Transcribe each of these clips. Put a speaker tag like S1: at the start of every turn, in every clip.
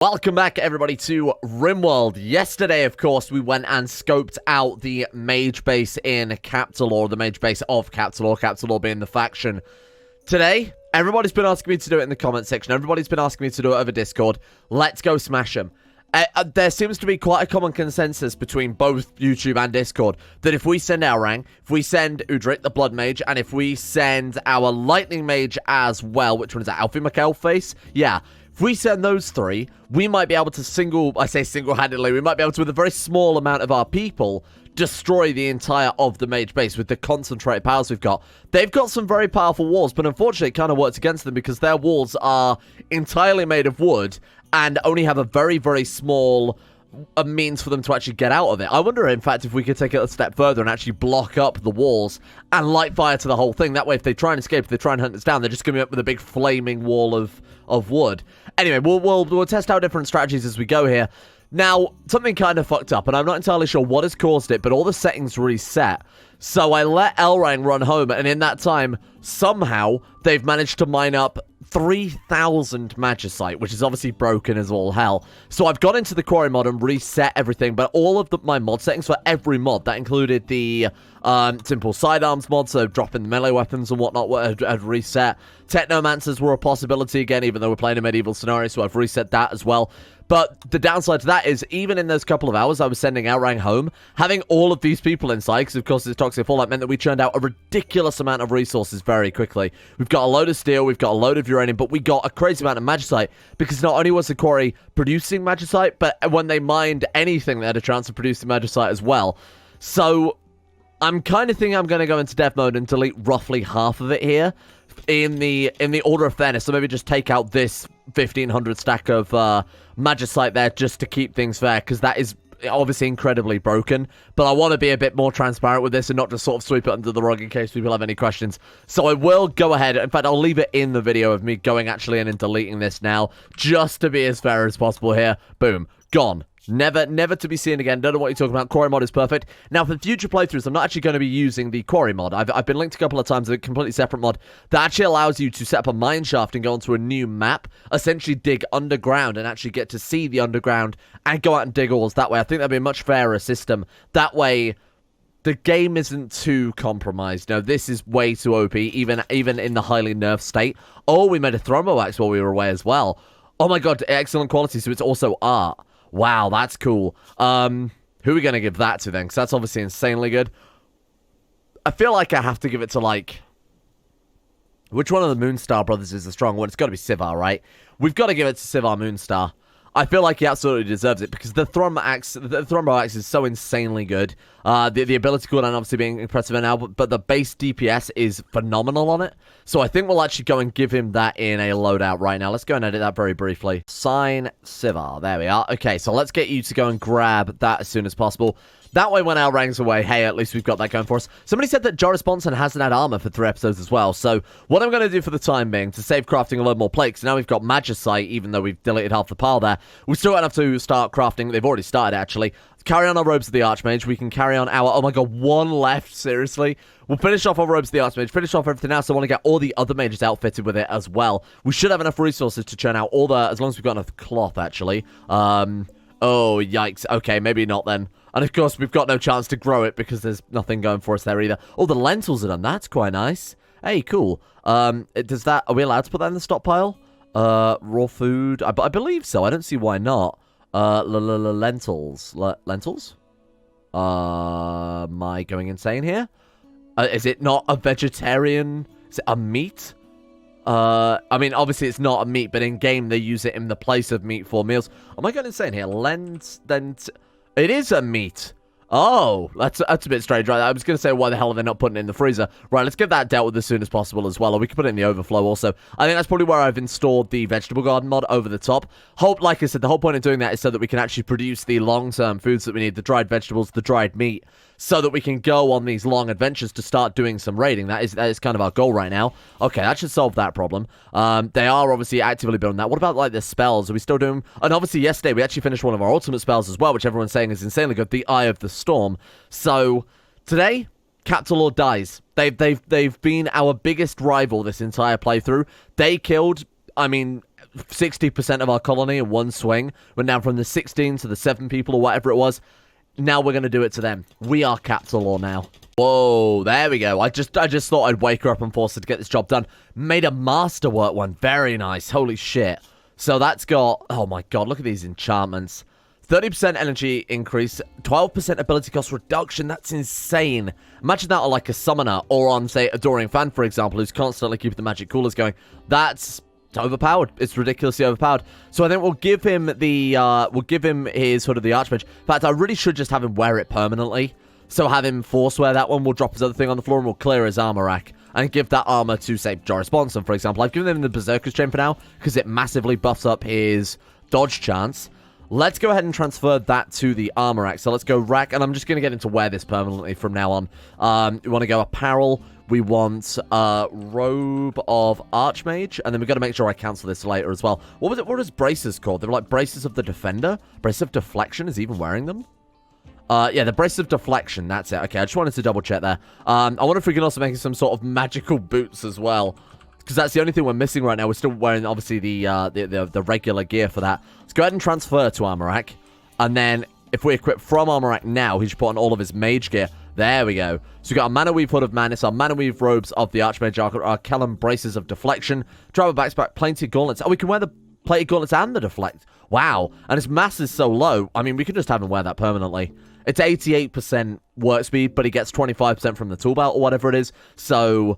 S1: Welcome back, everybody, to Rimworld. Yesterday, of course, we went and scoped out the mage base in Capital, or the mage base of Capital being the faction. Today, everybody's been asking me to do it in the comment section. Everybody's been asking me to do it over Discord. Let's go smash them. There seems to be quite a common consensus between both YouTube and Discord that if we send our Rang, if we send Udrit, the Blood Mage, and if we send our Lightning Mage as well, which one is that, Alfie McElface? Yeah. If we send those three, we might be able to single-handedly, we might be able to, with a very small amount of our people, destroy the entire of the mage base with the concentrated powers we've got. They've got some very powerful walls, but unfortunately it kind of works against them because their walls are entirely made of wood and only have a very, very small means for them to actually get out of it. I wonder, in fact, if we could take it a step further and actually block up the walls and light fire to the whole thing. That way, if they try and escape, if they try and hunt us down, they're just going to be up with a big flaming wall of wood. Anyway, we'll test out different strategies as we go here. Now, something kind of fucked up, and I'm not entirely sure what has caused it, but all the settings reset. So I let Elrang run home, and in that time, somehow, they've managed to mine up 3,000 magicite, which is obviously broken as all hell. So I've gone into the Quarry mod and reset everything, but all of my mod settings for every mod, that included the simple sidearms mod, so dropping the melee weapons and whatnot, had reset. Technomancers were a possibility again, even though we're playing a medieval scenario, so I've reset that as well. But the downside to that is, even in those couple of hours I was sending Outrang home, having all of these people inside, because of course it's Toxic Fallout, meant that we churned out a ridiculous amount of resources very quickly. We've got a load of steel, we've got a load of uranium, but we got a crazy amount of magicite, because not only was the quarry producing magicite, but when they mined anything, they had a chance of producing magicite as well. So I'm kind of thinking I'm going to go into dev mode and delete roughly half of it here, in the order of fairness. So maybe just take out this 1,500 stack of magicite there just to keep things fair, because that is obviously incredibly broken. But I want to be a bit more transparent with this and not just sort of sweep it under the rug in case people have any questions. So I will go ahead. In fact, I'll leave it in the video of me going actually in and deleting this now, just to be as fair as possible here. Boom. Gone. Never to be seen again. Don't know what you're talking about. Quarry mod is perfect. Now, for future playthroughs, I'm not actually going to be using the Quarry mod. I've been linked a couple of times, a completely separate mod that actually allows you to set up a mine shaft and go onto a new map, essentially dig underground and actually get to see the underground and go out and dig ores that way. I think that'd be a much fairer system. That way, the game isn't too compromised. No, this is way too OP, even in the highly nerfed state. Oh, we made a thrombo axe while we were away as well. Oh my god, excellent quality, so it's also art. Wow, that's cool. Who are we going to give that to then? Because that's obviously insanely good. I feel like I have to give it to, like, which one of the Moonstar brothers is the strong one? It's got to be Sivar, right? We've got to give it to Sivar Moonstar. I feel like he absolutely deserves it because the Thrombo Axe is so insanely good. The ability cooldown obviously being impressive now, but the base DPS is phenomenal on it. So I think we'll actually go and give him that in a loadout right now. Let's go and edit that very briefly. Sign Sivar. There we are. Okay, so let's get you to go and grab that as soon as possible. That way, when our Rang's away, hey, at least we've got that going for us. Somebody said that Joris Bonson hasn't had armor for 3 episodes as well. So what I'm going to do for the time being, to save crafting a load more plates, now we've got magicite, even though we've deleted half the pile there. We still don't have to start crafting. They've already started, actually. Carry on our robes of the Archmage. We can carry on our... Oh my god, 1 left, seriously? We'll finish off our robes of the Archmage, finish off everything else. I want to get all the other mages outfitted with it as well. We should have enough resources to churn out all the... As long as we've got enough cloth, actually. Oh, yikes. Okay, maybe not then. And of course, we've got no chance to grow it because there's nothing going for us there either. Oh, the lentils are done. That's quite nice. Hey, cool. Does that... Are we allowed to put that in the stockpile? Raw food? I believe so. I don't see why not. Lentils. Lentils? Am I going insane here? Is it not a vegetarian? Is it a meat? I mean, obviously it's not a meat, but in-game they use it in the place of meat for meals. Am I going insane here? It is a meat. Oh, that's a bit strange, right? I was going to say, why the hell are they not putting it in the freezer? Right, let's get that dealt with as soon as possible as well, or we can put it in the overflow also. I think that's probably where I've installed the vegetable garden mod over the top. Like I said, the whole point of doing that is so that we can actually produce the long-term foods that we need, the dried vegetables, the dried meat, so that we can go on these long adventures to start doing some raiding. That is kind of our goal right now. Okay, that should solve that problem. They are obviously actively building that. What about, like, the spells? Are we still doing... And obviously, yesterday, we actually finished one of our ultimate spells as well, which everyone's saying is insanely good, the Eye of the Storm. So, today, Capital Lord dies. They've been our biggest rival this entire playthrough. They killed, I mean... 60% of our colony in one swing. Went down from the 16 to the 7 people or whatever it was. Now we're going to do it to them. We are Capital Law now. Whoa, there we go. I just thought I'd wake her up and force her to get this job done. Made a masterwork one. Very nice. Holy shit. So that's got... Oh my god, look at these enchantments. 30% energy increase, 12% ability cost reduction. That's insane. Imagine that on like a summoner or on, say, Adoring Fan, for example, who's constantly keeping the magic coolers going. That's overpowered. It's ridiculously overpowered. So I think we'll give him the, we'll give him his sort of the Archmage. In fact, I really should just have him wear it permanently. So have him force wear that one. We'll drop his other thing on the floor and we'll clear his armor rack. And give that armor to, say, Joris Bonson, for example. I've given him the Berserker's Chain for now because it massively buffs up his dodge chance. Let's go ahead and transfer that to the armor rack. So let's go rack, and I'm just going to get him to wear this permanently from now on. We want to go apparel. We want robe of Archmage, and then we've got to make sure I cancel this later as well. What was it? What was braces called? They were like braces of the defender? Braces of deflection is even wearing them? Yeah, the braces of deflection, that's it. Okay, I just wanted to double check there. I wonder if we can also make some sort of magical boots as well. Because that's the only thing we're missing right now. We're still wearing, obviously, the regular gear for that. Let's go ahead and transfer to armor rack. And then, if we equip from armor rack now, he should put on all of his mage gear. There we go. So we've got a Mana Weave Hood of Madness, our Mana Weave robes of the Archmage, our Kellum braces of deflection, travel backpack, plated gauntlets. Oh, we can wear the plated gauntlets and the deflect. Wow. And his mass is so low. I mean, we could just have him wear that permanently. It's 88% work speed, but he gets 25% from the tool belt or whatever it is. So...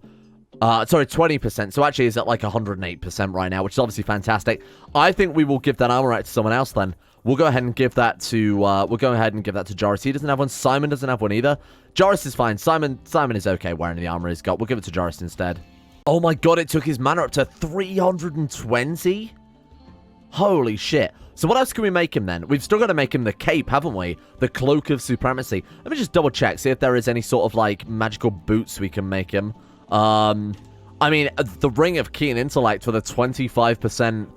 S1: sorry, 20%. So actually, he's at like 108% right now, which is obviously fantastic. I think we will give that armor right to someone else then. We'll go ahead and give that to, Joris. He doesn't have one. Simon doesn't have one either. Joris is fine. Simon is okay wearing the armor he's got. We'll give it to Joris instead. Oh my god, it took his mana up to 320? Holy shit. So what else can we make him then? We've still got to make him the cape, haven't we? The Cloak of Supremacy. Let me just double check, see if there is any sort of like magical boots we can make him. I mean, the Ring of Keen Intellect for the 25%,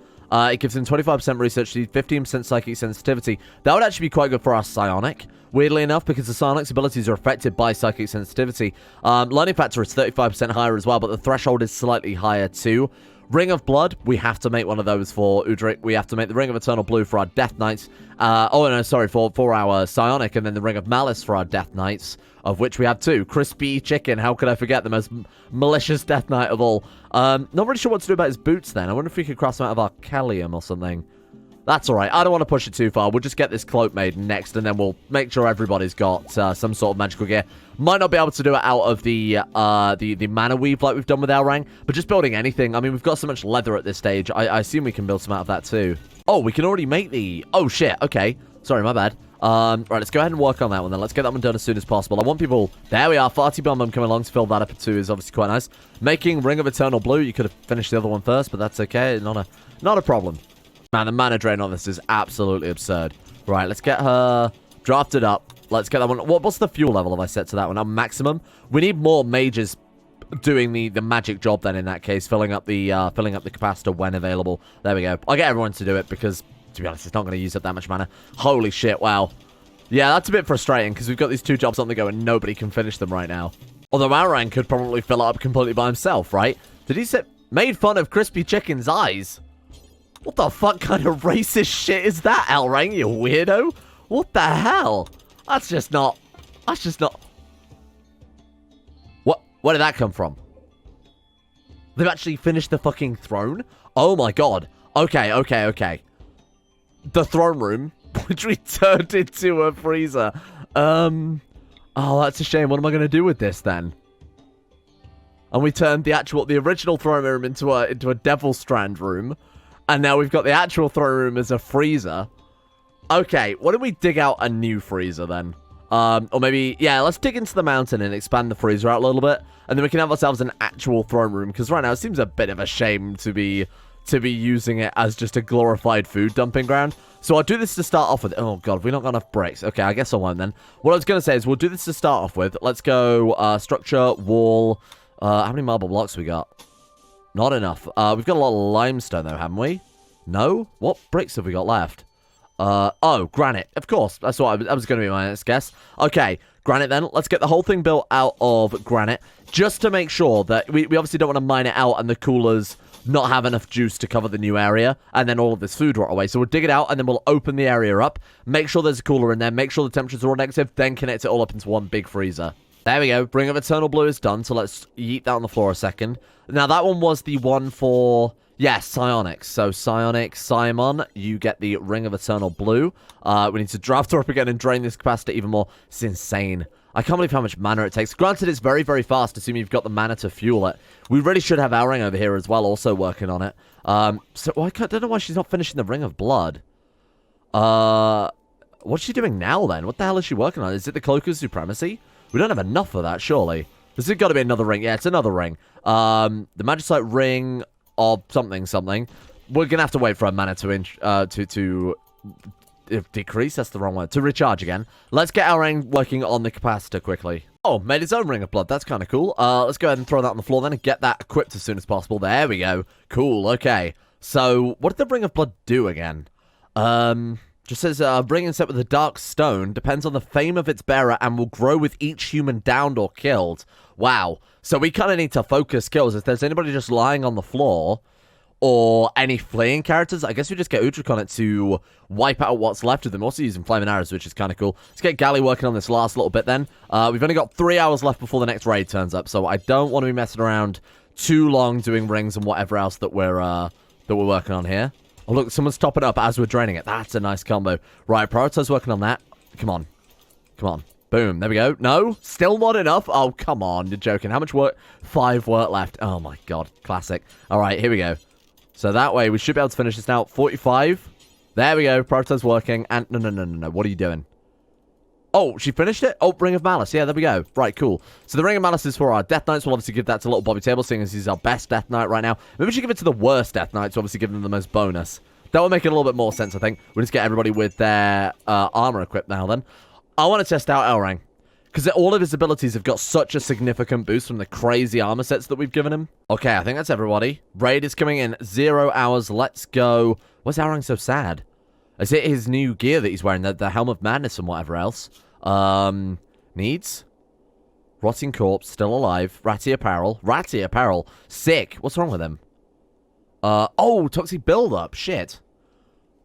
S1: it gives him 25% research speed, 15% psychic sensitivity. That would actually be quite good for our psionic, weirdly enough, because the psionic's abilities are affected by psychic sensitivity. Learning factor is 35% higher as well, but the threshold is slightly higher too. Ring of Blood, we have to make one of those for Udrik. We have to make the Ring of Eternal Blue for our Death Knights. Oh, no, sorry, for our Psionic, and then the Ring of Malice for our Death Knights, of which we have 2. Crispy Chicken, how could I forget the most malicious Death Knight of all? Not really sure what to do about his boots then. I wonder if we could cross them out of Arcalium or something. That's alright. I don't want to push it too far. We'll just get this cloak made next, and then we'll make sure everybody's got some sort of magical gear. Might not be able to do it out of the Mana Weave like we've done with Elrang, but just building anything. I mean, we've got so much leather at this stage. I assume we can build some out of that too. Oh, we can already make the... Oh, shit. Okay. Sorry, my bad. Right, let's go ahead and work on that one then. Let's get that one done as soon as possible. I want people... There we are. Farty Bum coming along to fill that up too is obviously quite nice. Making Ring of Eternal Blue. You could have finished the other one first, but that's okay. Not a problem. Man, the mana drain on this is absolutely absurd. Right, let's get her drafted up. Let's get that one. What's the fuel level have I set to that one? On maximum? We need more mages doing the magic job then in that case, filling up the capacitor when available. There we go. I'll get everyone to do it because, to be honest, it's not going to use up that much mana. Holy shit, wow. Yeah, that's a bit frustrating because we've got these 2 jobs on the go and nobody can finish them right now. Although Arang could probably fill it up completely by himself, right? Did he say... Made fun of Crispy Chicken's eyes? What the fuck kind of racist shit is that, Elrang, you weirdo? What the hell? That's just not... What? Where did that come from? They've actually finished the fucking throne? Oh my god. Okay. The throne room, which we turned into a freezer. Oh, that's a shame. What am I going to do with this then? And we turned the original throne room into a Devil Strand room. And now we've got the actual throne room as a freezer. Okay, why don't we dig out a new freezer then? Or maybe, yeah, let's dig into the mountain and expand the freezer out a little bit. And then we can have ourselves an actual throne room. Because right now it seems a bit of a shame to be using it as just a glorified food dumping ground. So I'll do this to start off with. Oh god, have we not got enough bricks? Okay, I guess I won't then. What I was going to say is we'll do this to start off with. Let's go structure, wall. How many marble blocks we got? Not enough. We've got a lot of limestone, though, haven't we? No? What bricks have we got left? Oh, granite. Of course. That's what that was going to be my next guess. Okay, granite then. Let's get the whole thing built out of granite. Just to make sure that... We obviously don't want to mine it out and the coolers not have enough juice to cover the new area, and then all of this food rot away. So we'll dig it out, and then we'll open the area up, make sure there's a cooler in there, make sure the temperatures are all negative, then connect it all up into one big freezer. There we go. Ring of Eternal Blue is done, so let's yeet that on the floor a second. Now, that one was the one for... Yes, Psionics. So, Psionic, Simon, you get the Ring of Eternal Blue. We need to draft her up again and drain this capacity even more. It's insane. I can't believe how much mana it takes. Granted, it's very, very fast, assuming you've got the mana to fuel it. We really should have Elrang over here as well, also working on it. So, I don't know why she's not finishing the Ring of Blood. What's she doing now, then? What the hell is she working on? Is it the Cloak of Supremacy? We don't have enough of that, surely. This has got to be another ring. Yeah, it's another ring. The Magicite Ring... of something. We're gonna have to wait for a mana to decrease. That's the wrong word. To recharge again. Let's get our ring working on the capacitor quickly. Oh, made its own Ring of Blood. That's kind of cool. Let's go ahead and throw that on the floor then and get that equipped as soon as possible. There we go. Cool. Okay. So, what did the Ring of Blood do again? Just says, ring set with a dark stone depends on the fame of its bearer and will grow with each human downed or killed. Wow. So we kind of need to focus kills. If there's anybody just lying on the floor or any fleeing characters, I guess we just get Uhtred on it to wipe out what's left of them. Also using flaming arrows, which is kind of cool. Let's get Gally working on this last little bit then. We've only got 3 hours left before the next raid turns up, so I don't want to be messing around too long doing rings and whatever else that we're working on here. Oh, look, someone's topping up as we're draining it. That's a nice combo. Right, prioritize working on that. Come on. Come on. Boom. There we go. No? Still not enough? Oh, come on. You're joking. How much work? 5 work left. Oh, my God. Classic. All right, here we go. So that way, we should be able to finish this now. 45. There we go. Prioritize working. And no. What are you doing? Oh, she finished it? Oh, Ring of Malice. Yeah, there we go. Right, cool. So the Ring of Malice is for our Death Knights. We'll obviously give that to little Bobby Table, seeing as he's our best Death Knight right now. Maybe we should give it to the worst Death Knight to obviously give them the most bonus. That will make it a little bit more sense, I think. We'll just get everybody with their armor equipped now, then. I want to test out Elrang, because all of his abilities have got such a significant boost from the crazy armor sets that we've given him. Okay, I think that's everybody. Raid is coming in 0 hours. Let's go. Why's Elrang so sad? Is it his new gear that he's wearing? The Helm of Madness and whatever else? Needs? Rotting Corpse, still alive. Ratty Apparel. Ratty Apparel. Sick. What's wrong with him? Oh, Toxic Buildup. Shit.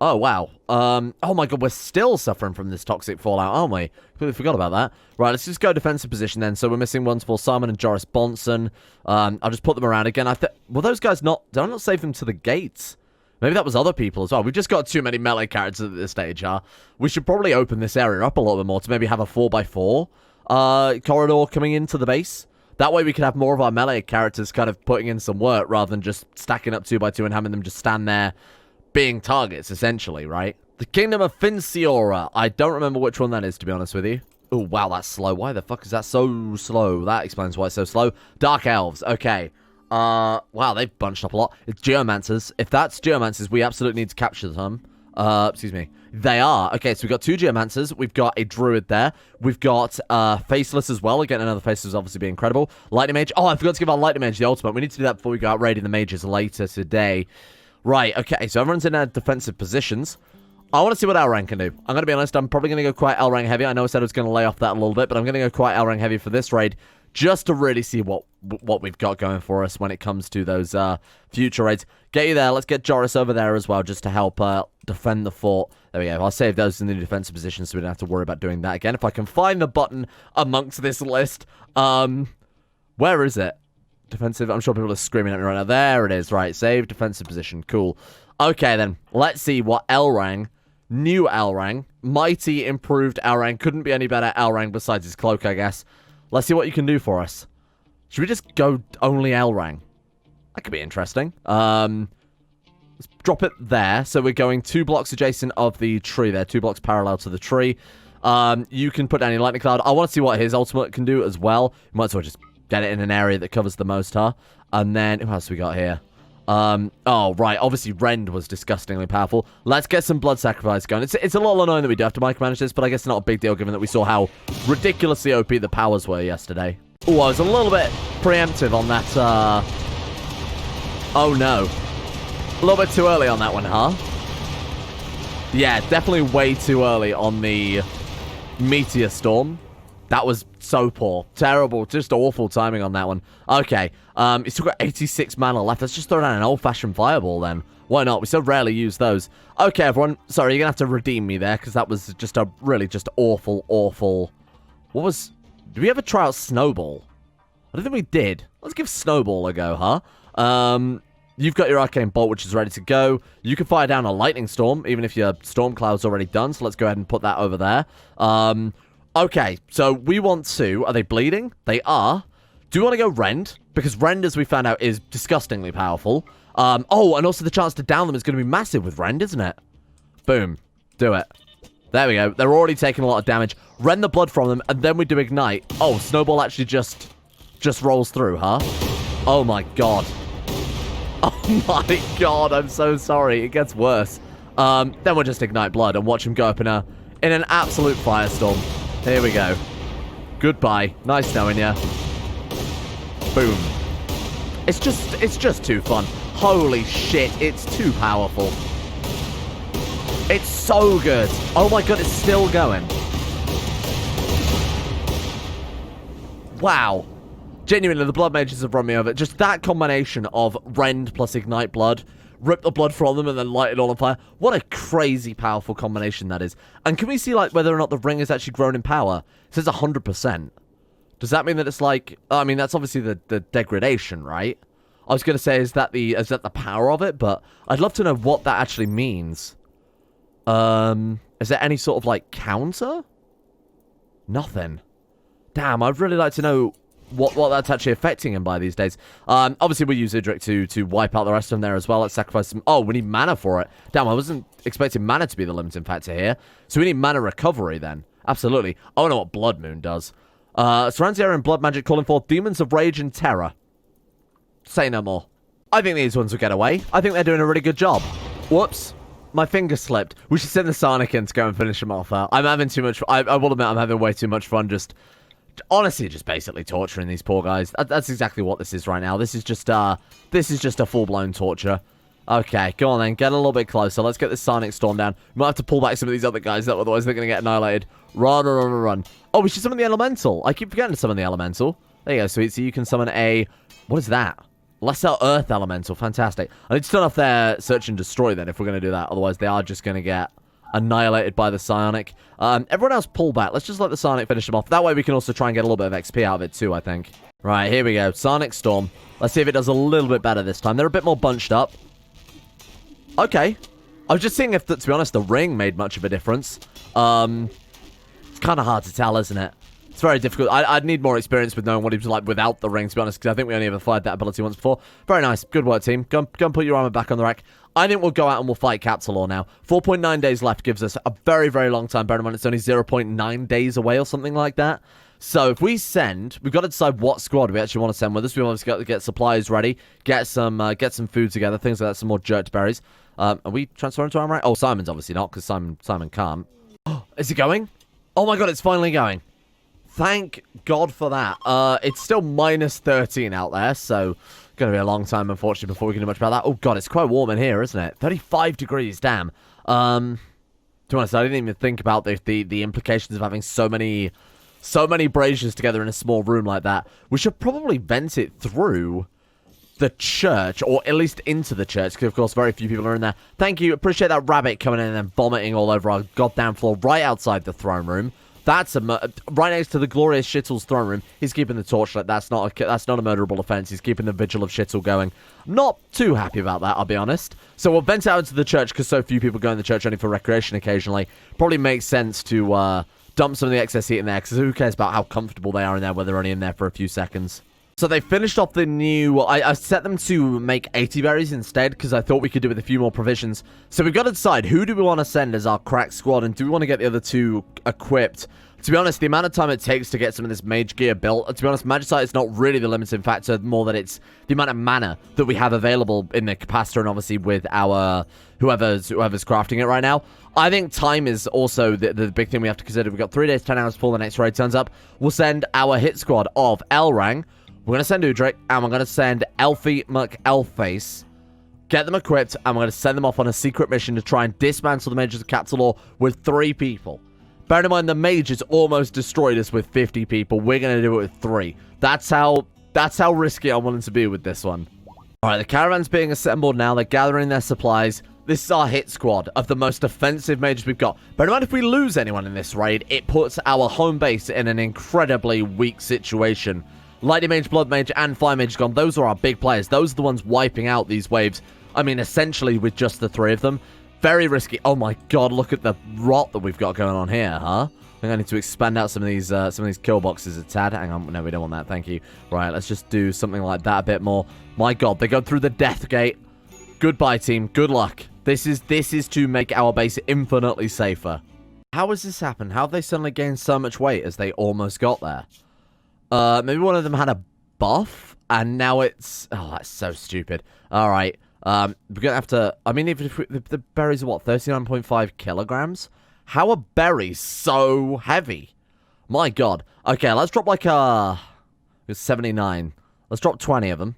S1: Oh, wow. Oh my God, we're still suffering from this toxic fallout, aren't we? Completely forgot about that. Right, let's just go defensive position then. So we're missing ones for Simon and Joris Bonson. I'll just put them around again. Will those guys not... Did I not save them to the gates? Maybe that was other people as well. We've just got too many melee characters at this stage, huh? We should probably open this area up a little bit more to maybe have a 4x4 corridor coming into the base. That way we could have more of our melee characters kind of putting in some work rather than just stacking up 2x2 and having them just stand there being targets, essentially, right? The Kingdom of Finsiora. I don't remember which one that is, to be honest with you. Oh, wow, that's slow. Why the fuck is that so slow? That explains why it's so slow. Dark Elves. Okay. Wow, they've bunched up a lot. It's Geomancers. If that's Geomancers, we absolutely need to capture them. Excuse me. They are. Okay, so we've got 2 Geomancers. We've got a Druid there. We've got, Faceless as well. Again, another Faceless obviously be incredible. Lightning Mage. Oh, I forgot to give our Lightning Mage the ultimate. We need to do that before we go out raiding the mages later today. Right, okay, so everyone's in their defensive positions. I want to see what Elrang can do. I'm going to be honest, I'm probably going to go quite Elrang heavy. I know I said I was going to lay off that a little bit, but I'm going to go quite Elrang heavy for this raid, just to really see what we've got going for us when it comes to those future raids. Get you there. Let's get Joris over there as well, just to help defend the fort. There we go. I'll save those in the defensive positions so we don't have to worry about doing that again. If I can find the button amongst this list. Where is it? Defensive. I'm sure people are screaming at me right now. There it is. Right. Save defensive position. Cool. Okay, then. Let's see what Elrang, new Elrang, mighty improved Elrang, couldn't be any better Elrang besides his cloak, I guess. Let's see what you can do for us. Should we just go only Elrang? That could be interesting. Let's drop it there. So we're going 2 blocks adjacent of the tree there. 2 blocks parallel to the tree. You can put down your lightning cloud. I want to see what his ultimate can do as well. You might as well just get it in an area that covers the most, huh? And then, who else we got here? Oh, right. Obviously, Rend was disgustingly powerful. Let's get some blood sacrifice going. It's a little annoying that we do have to micromanage this, but I guess it's not a big deal given that we saw how ridiculously OP the powers were yesterday. Oh, I was a little bit preemptive on that, Oh, no. A little bit too early on that one, huh? Yeah, definitely way too early on the Meteor Storm. That was so poor. Terrible. Just awful timing on that one. Okay. He's still got 86 mana left. Let's just throw down an old-fashioned fireball then. Why not? We so rarely use those. Okay, everyone. Sorry, you're going to have to redeem me there, because that was just a really just awful, awful... What was... Did we ever try out Snowball? I don't think we did. Let's give Snowball a go, huh? You've got your Arcane Bolt, which is ready to go. You can fire down a Lightning Storm, even if your Storm Cloud's already done. So let's go ahead and put that over there. Okay, so we want to... Are they bleeding? They are. Do we want to go Rend? Because Rend, as we found out, is disgustingly powerful. Oh, and also the chance to down them is going to be massive with Rend, isn't it? Boom. Do it. There we go. They're already taking a lot of damage. Rend the blood from them, and then we do Ignite. Oh, Snowball actually just rolls through, huh? Oh my god. Oh my god, I'm so sorry. It gets worse. Then we'll just Ignite Blood and watch him go up in an absolute firestorm. Here we go. Goodbye. Nice knowing ya. Boom. It's just too fun. Holy shit, it's too powerful. It's so good. Oh my god, it's still going. Wow. Genuinely, the Blood Mages have run me over. Just that combination of Rend plus Ignite Blood, rip the blood from them, and then light it all on fire. What a crazy powerful combination that is. And can we see, like, whether or not the ring has actually grown in power? It says 100%. Does that mean that it's like... I mean, that's obviously the degradation, right? I was going to say, is that the power of it? But I'd love to know what that actually means. Is there any sort of, like, counter? Nothing. Damn, I'd really like to know what that's actually affecting him by these days. Obviously, we'll use Idric to wipe out the rest of them there as well. Let's sacrifice some... Oh, we need mana for it. Damn, I wasn't expecting mana to be the limiting factor here. So we need mana recovery then. Absolutely. I don't know what Blood Moon does. Surrounds the area in blood magic, calling forth demons of rage and terror. Say no more. I think these ones will get away. I think they're doing a really good job. Whoops. My finger slipped. We should send the Sonic in to go and finish them off. I'm having too much... I will admit I'm having way too much fun just... Honestly, just basically torturing these poor guys. That's exactly what this is right now. This is just a full-blown torture. Okay, go on then. Get a little bit closer. Let's get this Sonic Storm down. We might have to pull back some of these other guys, otherwise they're going to get annihilated. Run, run, run, run. Oh, we should summon the Elemental. I keep forgetting to summon the Elemental. There you go, sweet. So you can summon a... What is that? Lesser Earth Elemental. Fantastic. I need to turn off their Search and Destroy then if we're going to do that. Otherwise, they are just going to get annihilated by the Psionic. Everyone else pull back. Let's just let the Psionic finish them off. That way we can also try and get a little bit of XP out of it too, I think. Right, here we go. Sonic Storm. Let's see if it does a little bit better this time. They're a bit more bunched up. Okay. I was just seeing if, to be honest, the ring made much of a difference. It's kind of hard to tell, isn't it? It's very difficult. I'd need more experience with knowing what he was like without the ring, to be honest, because I think we only ever fired that ability once before. Very nice. Good work, team. Go and put your armor back on the rack. I think we'll go out and we'll fight Captalor now. 4.9 days left gives us a very, very long time. Bear in mind, it's only 0.9 days away or something like that. So if we send, we've got to decide what squad we actually want to send with us. We've obviously got to get supplies ready, get some food together, things like that, some more jerked berries. Are we transferring to armor rack? Oh, Simon's obviously not, because Simon can't. Is it going? Oh my god, it's finally going. Thank God for that. It's still minus 13 out there, so going to be a long time, unfortunately, before we can do much about that. Oh God, it's quite warm in here, isn't it? 35 degrees, damn. To be honest, I didn't even think about the implications of having so many braziers together in a small room like that. We should probably vent it through the church, or at least into the church, because of course very few people are in there. Thank you, appreciate that rabbit coming in and then vomiting all over our goddamn floor right outside the throne room. That's right next to the glorious Shittle's throne room. He's keeping the torchlight. That's not a murderable offense. He's keeping the vigil of Shittle going. Not too happy about that, I'll be honest. So we'll vent out into the church because so few people go in the church only for recreation occasionally. Probably makes sense to dump some of the excess heat in there, because who cares about how comfortable they are in there when they're only in there for a few seconds. So they finished off the new... I set them to make 80 berries instead, because I thought we could do with a few more provisions. So we've got to decide, who do we want to send as our crack squad, and do we want to get the other two equipped? To be honest, the amount of time it takes to get some of this mage gear built, to be honest, Magicite is not really the limiting factor, more that it's the amount of mana that we have available in the capacitor, and obviously with our... whoever's crafting it right now. I think time is also the big thing we have to consider. We've got 3 days, 10 hours before the next raid turns up. We'll send our hit squad of Elrang. We're going to send Udric, and we're going to send Elfie McElface. Get them equipped, and we're going to send them off on a secret mission to try and dismantle the Mages of Captalor with 3 people. Bear in mind, the mage has almost destroyed us with 50 people. We're going to do it with 3. That's how risky I'm willing to be with this one. All right, the caravan's being assembled now. They're gathering their supplies. This is our hit squad of the most offensive mages we've got. Bear in mind, if we lose anyone in this raid, it puts our home base in an incredibly weak situation. Lightning Mage, Blood Mage, and Fire Mage gone. Those are our big players. Those are the ones wiping out these waves. I mean, essentially with just the 3 of them. Very risky. Oh my god, look at the rot that we've got going on here, huh? I think I need to expand out some of these kill boxes a tad. Hang on, no, we don't want that, thank you. Right, let's just do something like that a bit more. My god, they go through the death gate. Goodbye, team. Good luck. This is to make our base infinitely safer. How has this happened? How have they suddenly gained so much weight as they almost got there? Maybe one of them had a buff, and now it's... Oh, that's so stupid. All right. We're going to have to... I mean, even if the berries are, what, 39.5 kilograms? How are berries so heavy? My god. Okay, let's drop like it's 79. Let's drop 20 of them.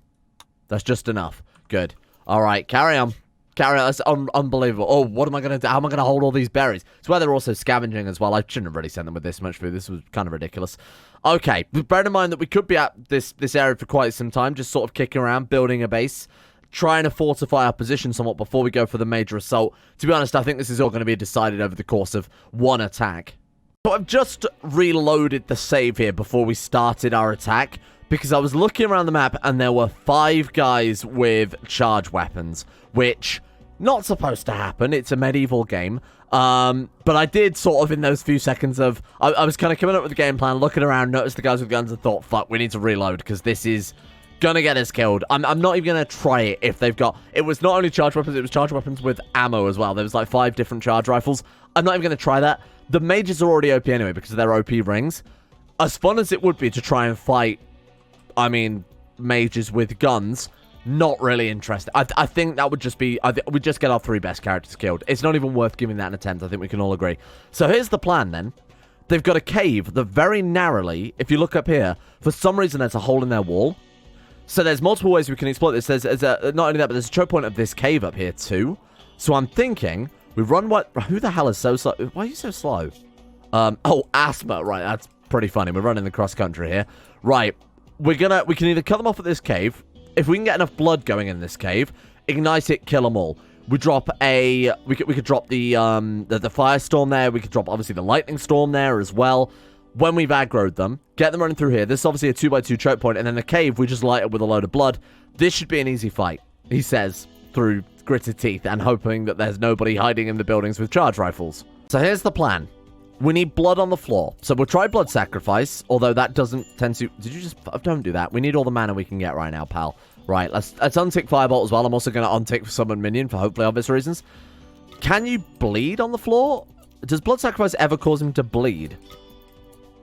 S1: That's just enough. Good. All right, carry on. Carry on. That's unbelievable. Oh, what am I going to do? How am I going to hold all these berries? It's where they're also scavenging as well. I shouldn't have really sent them with this much food. This was kind of ridiculous. Okay, bear in mind that we could be at this area for quite some time, just sort of kicking around, building a base, trying to fortify our position somewhat before we go for the major assault. To be honest, I think this is all going to be decided over the course of one attack. So I've just reloaded the save here before we started our attack, because I was looking around the map and there were 5 guys with charge weapons, which, not supposed to happen. It's a medieval game. But I did sort of in those few seconds of... I was kind of coming up with the game plan, looking around, noticed the guys with guns and thought, fuck, we need to reload because this is gonna get us killed. I'm not even gonna try it if they've got... It was not only charge weapons, it was charge weapons with ammo as well. There was like 5 different charge rifles. I'm not even gonna try that. The mages are already OP anyway because of their OP rings. As fun as it would be to try and fight, I mean, mages with guns, not really interested. I think that would just be... we'd just get our 3 best characters killed. It's not even worth giving that an attempt. I think we can all agree. So here's the plan then. They've got a cave that very narrowly, if you look up here, for some reason there's a hole in their wall. So there's multiple ways we can exploit this. There's not only that, but there's a choke point of this cave up here too. So I'm thinking we run what... Who the hell is so slow? Why are you so slow? Oh, asthma. Right, that's pretty funny. We're running the cross country here. Right, we can either cut them off at this cave. If we can get enough blood going in this cave, ignite it, kill them all. We drop a... We could drop the firestorm there. We could drop, obviously, the lightning storm there as well. When we've aggroed them, get them running through here. This is obviously a 2x2 choke point, and then the cave, we just light it with a load of blood. This should be an easy fight, he says, through gritted teeth, and hoping that there's nobody hiding in the buildings with charge rifles. So here's the plan. We need blood on the floor. So we'll try blood sacrifice, although that doesn't tend to... Did you just... Don't do that. We need all the mana we can get right now, pal. Right, let's untick Firebolt as well. I'm also going to untick Summon Minion for hopefully obvious reasons. Can you bleed on the floor? Does blood sacrifice ever cause him to bleed?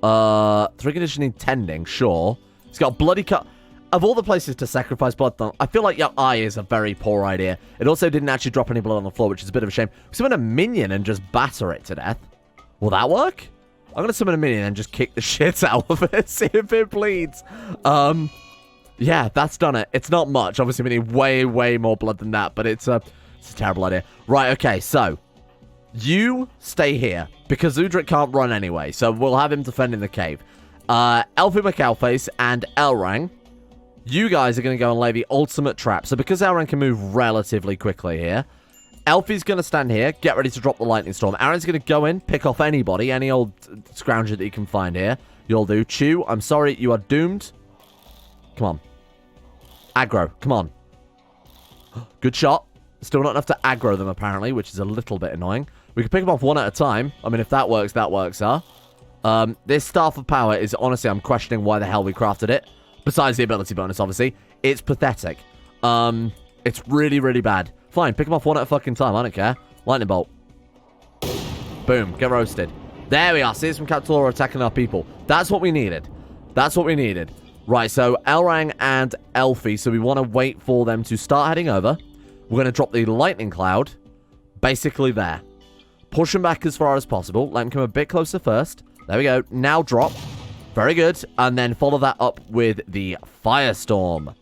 S1: 3 conditioning tending, sure. He's got bloody cut. Of all the places to sacrifice blood, though, I feel like your eye is a very poor idea. It also didn't actually drop any blood on the floor, which is a bit of a shame. Summon a minion and just batter it to death. Will that work? I'm going to summon a minion and just kick the shit out of it, see if it bleeds. Yeah, that's done it. It's not much. Obviously, we need way, way more blood than that, but it's a terrible idea. Right, okay, so you stay here because Udric can't run anyway, so we'll have him defending the cave. Elfie McAlface and Elrang, you guys are going to go and lay the ultimate trap. So because Elrang can move relatively quickly here, Elfie's going to stand here, get ready to drop the lightning storm. Aaron's going to go in, pick off anybody, any old scrounger that you can find here. You'll do. Chew, I'm sorry, you are doomed. Come on. Aggro, come on. Good shot. Still not enough to aggro them, apparently, which is a little bit annoying. We can pick them off one at a time. I mean, if that works, that works, huh? This Staff of Power is, honestly, I'm questioning why the hell we crafted it. Besides the ability bonus, obviously. It's pathetic. It's really, really bad. Fine, pick them off one at a fucking time. I don't care. Lightning bolt. Boom. Get roasted. There we are. Seers from Captalor attacking our people. That's what we needed. That's what we needed. Right, so Elrang and Elfie. So we want to wait for them to start heading over. We're going to drop the lightning cloud. Basically there. Push them back as far as possible. Let them come a bit closer first. There we go. Now drop. Very good. And then follow that up with the firestorm.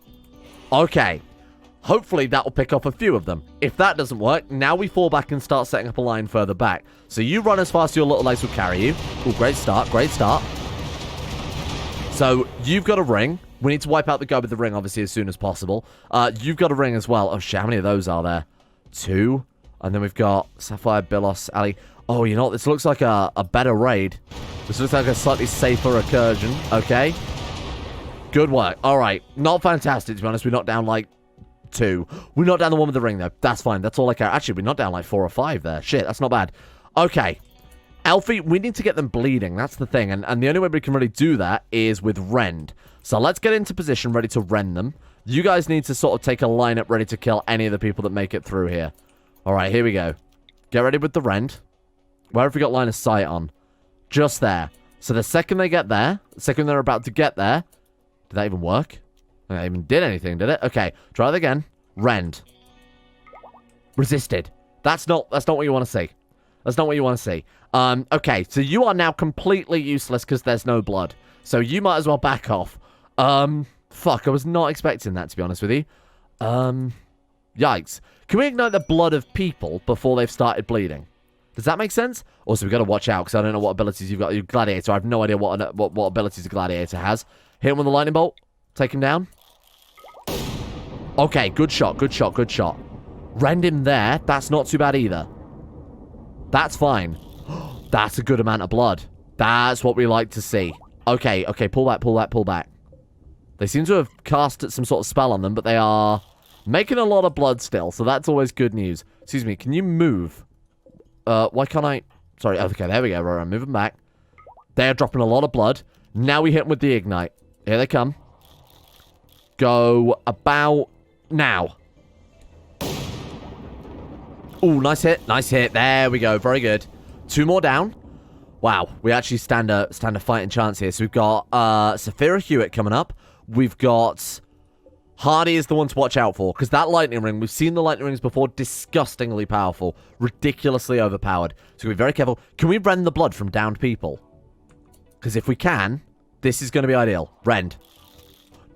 S1: Okay. Hopefully, that will pick off a few of them. If that doesn't work, now we fall back and start setting up a line further back. So you run as fast as your little legs will carry you. Oh, great start, great start. So you've got a ring. We need to wipe out the guy with the ring, obviously, as soon as possible. You've got a ring as well. Oh, shit, how many of those are there? 2. And then we've got Sapphire, Bilos, Ali. Oh, you know what? This looks like a better raid. This looks like a slightly safer recursion. Okay. Good work. All right. Not fantastic, to be honest. We knocked down, like, 2. We knocked down the one with the ring, though. That's fine. That's all I care. Actually, we knocked down, like, 4 or 5 there. Shit, that's not bad. Okay. Elfie, we need to get them bleeding. That's the thing. And the only way we can really do that is with rend. So let's get into position, ready to rend them. You guys need to sort of take a line up, ready to kill any of the people that make it through here. All right, here we go. Get ready with the rend. Where have we got line of sight on? Just there. So the second they get there, the second they're about to get there, did that even work? That even did anything, did it? Okay, try that again. Rend. Resisted. That's not what you want to see. That's not what you want to see. Okay, so you are now completely useless because there's no blood. So you might as well back off. Fuck, I was not expecting that, to be honest with you. Yikes. Can we ignite the blood of people before they've started bleeding? Does that make sense? Also, we've got to watch out, because I don't know what abilities you've got. You're Gladiator. I have no idea what abilities a Gladiator has. Hit him with a lightning bolt. Take him down. Okay, good shot, good shot, good shot. Rend him there. That's not too bad either. That's fine. That's a good amount of blood. That's what we like to see. Okay, okay, pull back, pull back, pull back. They seem to have cast some sort of spell on them, but they are making a lot of blood still, so that's always good news. Excuse me, can you move? Why can't I? Sorry, okay, there we go. Right, move them back. They are dropping a lot of blood. Now we hit them with the ignite. Here they come. Go about now. Ooh, nice hit. Nice hit. There we go. Very good. 2 more down. Wow. We actually stand a fighting chance here. So we've got Saphira Hewitt coming up. We've got Hardy is the one to watch out for. Because that lightning ring, we've seen the lightning rings before. Disgustingly powerful. Ridiculously overpowered. So be very careful. Can we rend the blood from downed people? Because if we can, this is going to be ideal. Rend.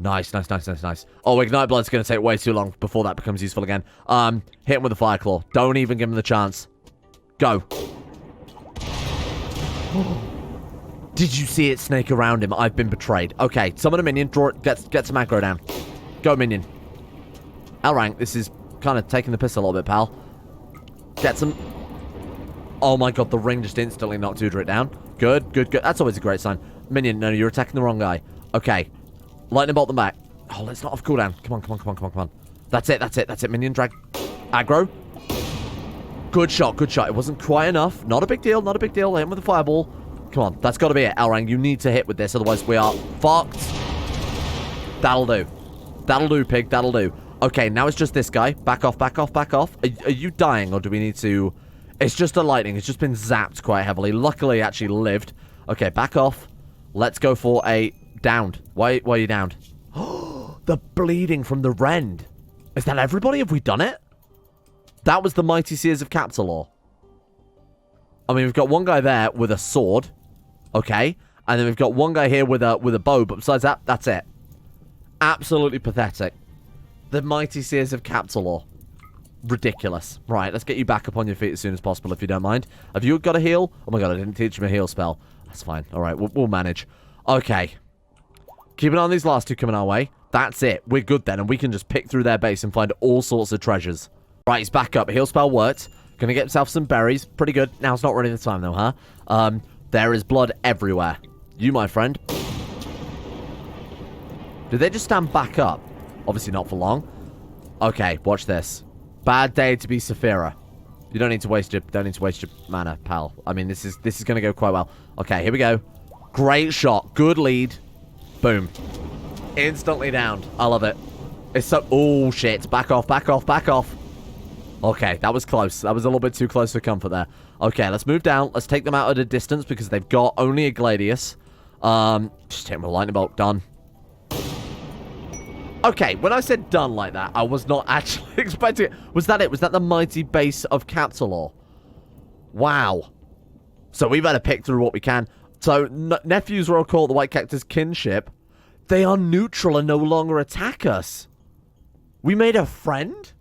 S1: Nice, nice, nice, nice, nice. Oh, Ignite Blood's going to take way too long before that becomes useful again. Hit him with a Fire Claw. Don't even give him the chance. Go. Did you see it snake around him? I've been betrayed. Okay, summon a minion. Draw it. Get some aggro down. Go, minion. L rank. This is kind of taking the piss a little bit, pal. Get some. Oh my god, the ring just instantly knocked Udrit down. Good, good, good. That's always a great sign. Minion, no, you're attacking the wrong guy. Okay. Lightning bolt them back. Oh, let's not have cooldown. Come on, come on, come on, come on, come on. That's it, that's it, that's it. Minion drag. Aggro. Good shot, good shot. It wasn't quite enough. Not a big deal, not a big deal. Hit him with a fireball. Come on, that's got to be it. Alrang, you need to hit with this, otherwise we are fucked. That'll do. That'll do, pig, that'll do. Okay, now it's just this guy. Back off, back off, back off. Are you dying, or do we need to... It's just a lightning. It's just been zapped quite heavily. Luckily, he actually lived. Okay, back off. Let's go for a... Downed. Why are you downed? The bleeding from the rend. Is that everybody? Have we done it? That was the Mighty Seers of Captalor. I mean, we've got one guy there with a sword. Okay. And then we've got one guy here with a bow. But besides that, that's it. Absolutely pathetic. The Mighty Seers of Captalor. Ridiculous. Right, let's get you back up on your feet as soon as possible, if you don't mind. Have you got a heal? Oh my god, I didn't teach him a heal spell. That's fine. Alright, we'll manage. Okay. Keep an eye on these last two coming our way. That's it. We're good then, and we can just pick through their base and find all sorts of treasures. Right, he's back up. Heal spell worked. Gonna get himself some berries. Pretty good. Now it's not really the time, though, huh? There is blood everywhere. You, my friend. Did they just stand back up? Obviously not for long. Okay, watch this. Bad day to be Saphira. You don't need to waste your mana, pal. I mean, this is gonna go quite well. Okay, here we go. Great shot. Good lead. Boom. Instantly downed. I love it. It's so... Oh, shit. Back off, back off, back off. Okay, that was close. That was a little bit too close for comfort there. Okay, let's move down. Let's take them out at a distance because they've got only a Gladius. Just hit him with a lightning bolt. Done. Okay, when I said done like that, I was not actually expecting it. Was that it? Was that the mighty base of Captalor? Wow. So we better pick through what we can. So, nephews were called the White Cactus kinship. They are neutral and no longer attack us. We made a friend?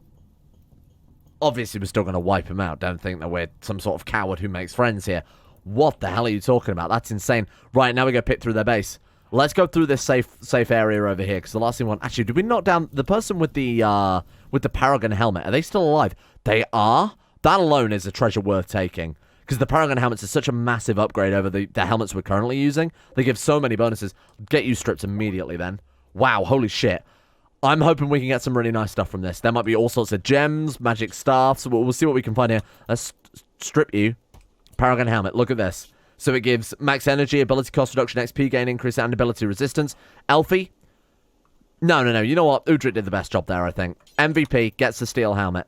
S1: Obviously, we're still going to wipe him out. Don't think that we're some sort of coward who makes friends here. What the hell are you talking about? That's insane. Right, now we go pick through their base. Let's go through this safe area over here, because the last thing we want... Actually, did we knock down the person with the Paragon helmet? Are they still alive? They are? That alone is a treasure worth taking. Because the Paragon helmets is such a massive upgrade over the helmets we're currently using. They give so many bonuses. Get you stripped immediately then. Wow, holy shit. I'm hoping we can get some really nice stuff from this. There might be all sorts of gems, magic staffs. We'll see what we can find here. Let's strip you. Paragon helmet. Look at this. So it gives max energy, ability cost reduction, XP gain increase, and ability resistance. Elfie? No. You know what? Udrit did the best job there, I think. MVP gets the steel helmet.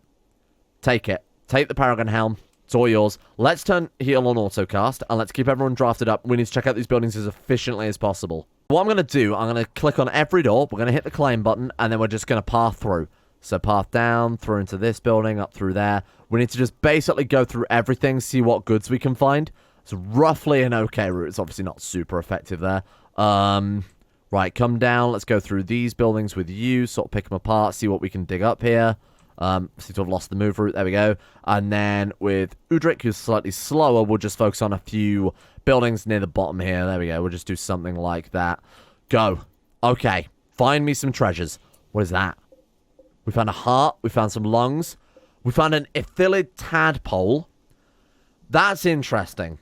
S1: Take it. Take the Paragon helm. It's all yours. Let's turn heal on autocast, and let's keep everyone drafted up. We need to check out these buildings as efficiently as possible. What I'm going to do, I'm going to click on every door. We're going to hit the claim button, and then we're just going to path through. So path down, through into this building, up through there. We need to just basically go through everything, see what goods we can find. It's roughly an okay route. It's obviously not super effective there. Right, come down. Let's go through these buildings with you, sort of pick them apart, see what we can dig up here. Seem to have lost the move route. There we go. And then with Udrik, who's slightly slower, we'll just focus on a few buildings near the bottom here. There we go. We'll just do something like that. Go. Okay. Find me some treasures. What is that? We found a heart. We found some lungs. We found an Ithilid tadpole. That's interesting.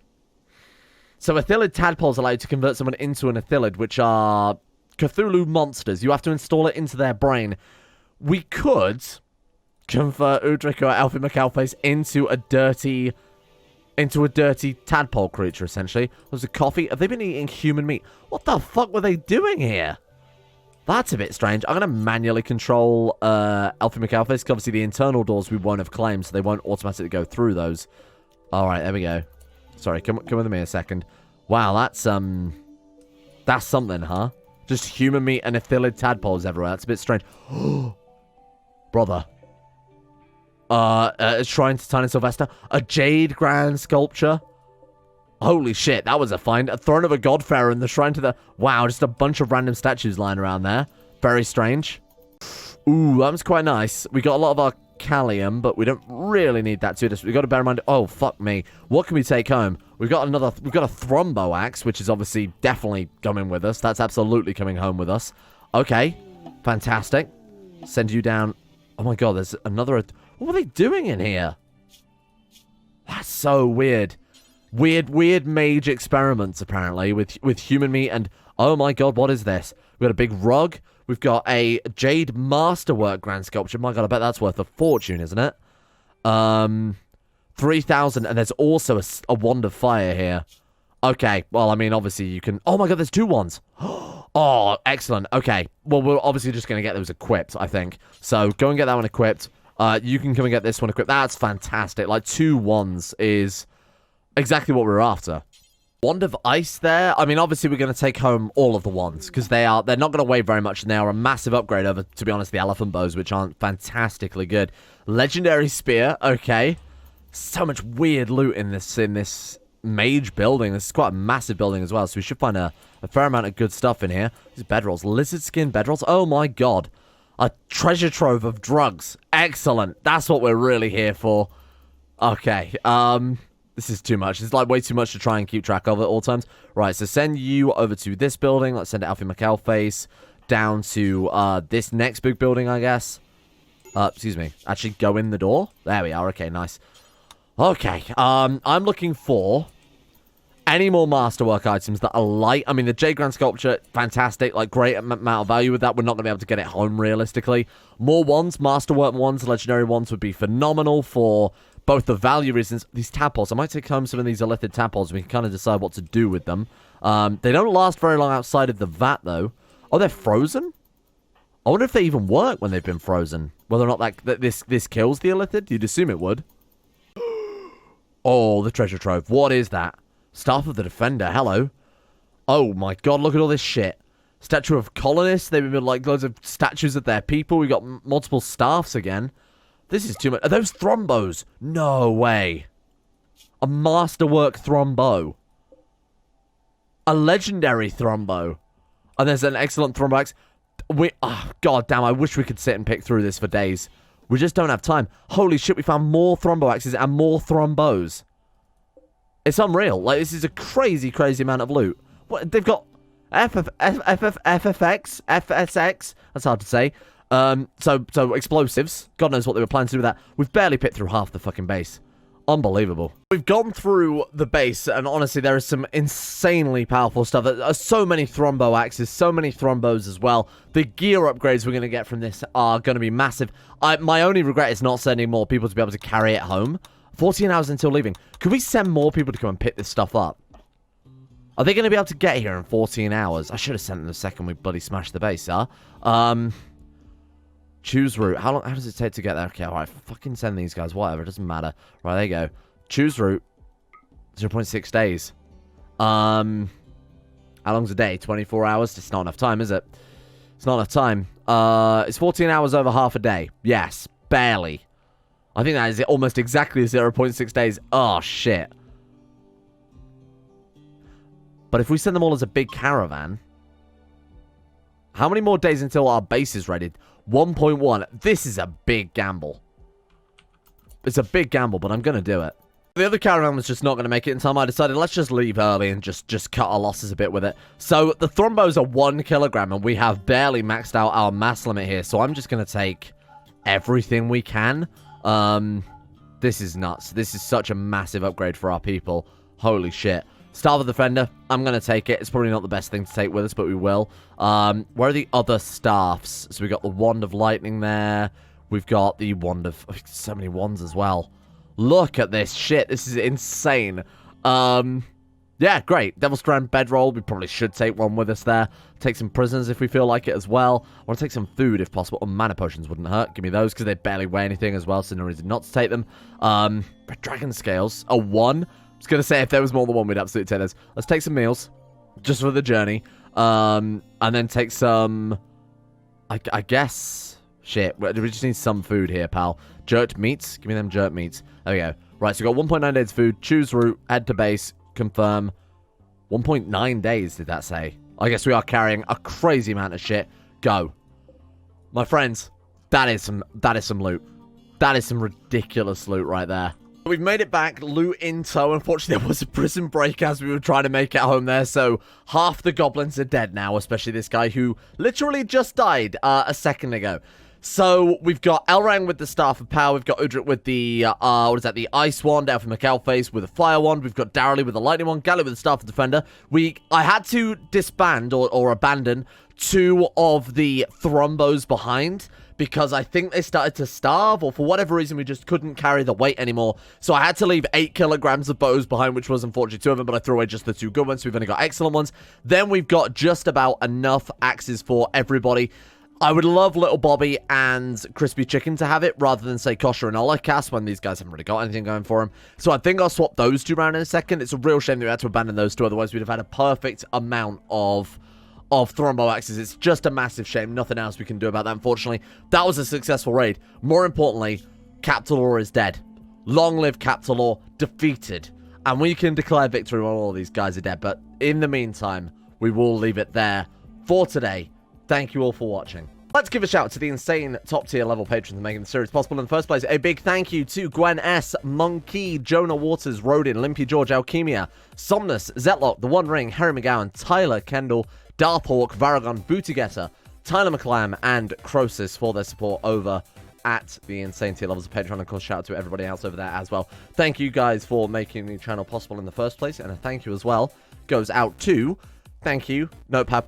S1: So Ithilid tadpoles allow you to convert someone into an Ithilid, which are Cthulhu monsters. You have to install it into their brain. We could convert Udrik or Elfie McAlface into a dirty tadpole creature, essentially. Was it coffee? Have they been eating human meat? What the fuck were they doing here? That's a bit strange. I'm going to manually control Elfie McAlface, because obviously the internal doors we won't have claimed, so they won't automatically go through those. Alright, there we go. Sorry, come with me a second. Wow, that's something, huh? Just human meat and Ithilid tadpoles everywhere. That's a bit strange. Brother. Shrine to Tiny Sylvester. A jade grand sculpture. Holy shit, that was a find. A throne of a godfarer and the shrine to the... Wow, just a bunch of random statues lying around there. Very strange. Ooh, that was quite nice. We got a lot of arcalium, but we don't really need that too. We've got to bear in mind... Oh, fuck me. What can we take home? We've got a thrombo axe, which is obviously definitely coming with us. That's absolutely coming home with us. Okay. Fantastic. Send you down... Oh my god, there's another... What are they doing in here? That's so weird. Weird mage experiments, apparently, with human meat and... Oh my god, what is this? We've got a big rug. We've got a jade masterwork grand sculpture. My god, I bet that's worth a fortune, isn't it? 3,000, and there's also a wand of fire here. Okay, well, I mean, obviously you can... Oh my god, there's two wands. Oh, excellent. Okay, well, we're obviously just going to get those equipped, I think. So, go and get that one equipped. You can come and get this one equipped. That's fantastic. Like, 2 wands is exactly what we're after. Wand of Ice there. I mean, obviously, we're going to take home all of the wands, because they're not going to weigh very much, and they are a massive upgrade over, to be honest, the elephant bows, which aren't fantastically good. Legendary spear. Okay. So much weird loot in this mage building. This is quite a massive building as well, so we should find a fair amount of good stuff in here. These bedrolls. Lizard skin bedrolls. Oh, my god. A treasure trove of drugs. Excellent. That's what we're really here for. Okay. This is too much. It's like way too much to try and keep track of at all times. Right, so send you over to this building. Let's send Alfie McAlface down to this next big building, I guess. Excuse me. Actually, go in the door. There we are. Okay, nice. Okay. I'm looking for any more masterwork items that are light. I mean, the Jade Grand Sculpture, fantastic. Like, great amount of value with that. We're not going to be able to get it home, realistically. More wands, masterwork wands, legendary wands would be phenomenal for both the value reasons. These tadpoles, I might take home some of these Illithid tadpoles. We can kind of decide what to do with them. They don't last very long outside of the vat, though. Oh, they're frozen? I wonder if they even work when they've been frozen. Whether or not this kills the Illithid. You'd assume it would. Oh, the treasure trove. What is that? Staff of the Defender. Hello. Oh, my God. Look at all this shit. Statue of colonists. They've been like loads of statues of their people. We got multiple staffs again. This is too much. Are those thrombos? No way. A masterwork thrombo. A legendary thrombo. And there's an excellent thrombo axe. God damn, I wish we could sit and pick through this for days. We just don't have time. Holy shit, we found more thrombo axes and more thrombos. It's unreal. Like, this is a crazy, crazy amount of loot. What, they've got FFX, FSX, that's hard to say. So explosives. God knows what they were planning to do with that. We've barely picked through half the fucking base. Unbelievable. We've gone through the base, and honestly, there is some insanely powerful stuff. There are so many thrombo axes, so many thrombos as well. The gear upgrades we're going to get from this are going to be massive. My only regret is not sending more people to be able to carry it home. 14 hours until leaving. Could we send more people to come and pick this stuff up? Are they going to be able to get here in 14 hours? I should have sent them the second we bloody smashed the base, huh? Choose route. How does it take to get there? Okay, alright. Fucking send these guys. Whatever. It doesn't matter. Right, there you go. Choose route. 0.6 days. How long's a day? 24 hours? It's not enough time, is it? It's not enough time. It's 14 hours over half a day. Yes. Barely. I think that is almost exactly 0.6 days. Oh, shit. But if we send them all as a big caravan... How many more days until our base is ready? 1.1. This is a big gamble. It's a big gamble, but I'm going to do it. The other caravan was just not going to make it in time. I decided let's just leave early and just cut our losses a bit with it. So the thrombos are 1 kilogram, and we have barely maxed out our mass limit here. So I'm just going to take everything we can. This is nuts. This is such a massive upgrade for our people. Holy shit. Staff of the Defender, I'm going to take it. It's probably not the best thing to take with us, but we will. Where are the other staffs? So we've got the Wand of Lightning there. We've got the Wand of... Oh, so many wands as well. Look at this shit. This is insane. Yeah, great. Devil's Strand Bedroll. We probably should take one with us there. Take some prisoners if we feel like it as well. I want to take some food if possible. Oh, mana potions wouldn't hurt. Give me those because they barely weigh anything as well, so no reason not to take them. Dragon Scales. A 1. I was going to say, if there was more than 1, we'd absolutely take those. Let's take some meals, just for the journey. And then take some, I guess, shit. We just need some food here, pal. Jerked meats? Give me them jerked meats. There we go. Right, so we've got 1.9 days food. Choose route, head to base, confirm. 1.9 days, did that say? I guess we are carrying a crazy amount of shit. Go. My friends, that is some loot. That is some ridiculous loot right there. We've made it back, loot in tow. Unfortunately, there was a prison break as we were trying to make it home there, so half the goblins are dead now, especially this guy who literally just died a second ago. So we've got Elrang with the Staff of Power, we've got Udrit with the, the Ice Wand, Elfin McAlface with a Fire Wand, we've got Darrelly with the Lightning Wand, Galley with the Staff of Defender. I had to disband or abandon 2 of the Thrombos behind, because I think they started to starve, or for whatever reason, we just couldn't carry the weight anymore. So I had to leave 8 kilograms of bows behind, which was unfortunately 2 of them, but I threw away just the 2 good ones, so we've only got excellent ones. Then we've got just about enough axes for everybody. I would love Little Bobby and Crispy Chicken to have it, rather than, say, Kosher and Olakas, when these guys haven't really got anything going for them. So I think I'll swap those 2 around in a second. It's a real shame that we had to abandon those 2, otherwise we'd have had a perfect amount of Thrombo axes. It's just a massive shame. Nothing else we can do about that, unfortunately. That was a successful raid. More importantly, Captalor is dead. Long live Captalor, defeated. And we can declare victory when all these guys are dead. But in the meantime, we will leave it there for today. Thank you all for watching. Let's give a shout out to the insane top-tier level patrons for making the series possible in the first place. A big thank you to Gwen S, Monkey, Jonah Waters, Rodin, Limpy George, Alchemia, Somnus, Zetlock, The One Ring, Harry McGowan, Tyler Kendall, Darthhawk, Varagon, Bootygetter, Tyler McClam, and Croesus for their support over at the insane tier levels of Patreon. And of course, shout out to everybody else over there as well. Thank you guys for making the channel possible in the first place, and a thank you as well goes out to... Thank you, Notepad++,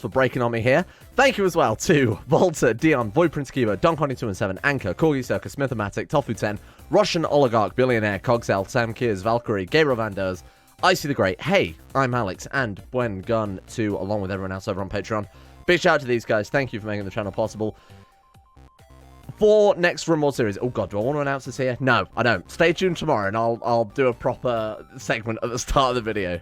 S1: for breaking on me here. Thank you as well to Volta, Dion, Void Prince Kibo, Don22 Anchor, Corgi Circus, Smithomatic, Tofu10, Russian Oligarch, Billionaire, Cogsell, Sam Kears, Valkyrie, Gabriel Vanders, Icy the Great, Hey, I'm Alex, and Bwen Gun 2, along with everyone else over on Patreon. Big shout out to these guys. Thank you for making the channel possible. For next Rimworld series... Oh god, do I want to announce this here? No, I don't. Stay tuned tomorrow, and I'll do a proper segment at the start of the video.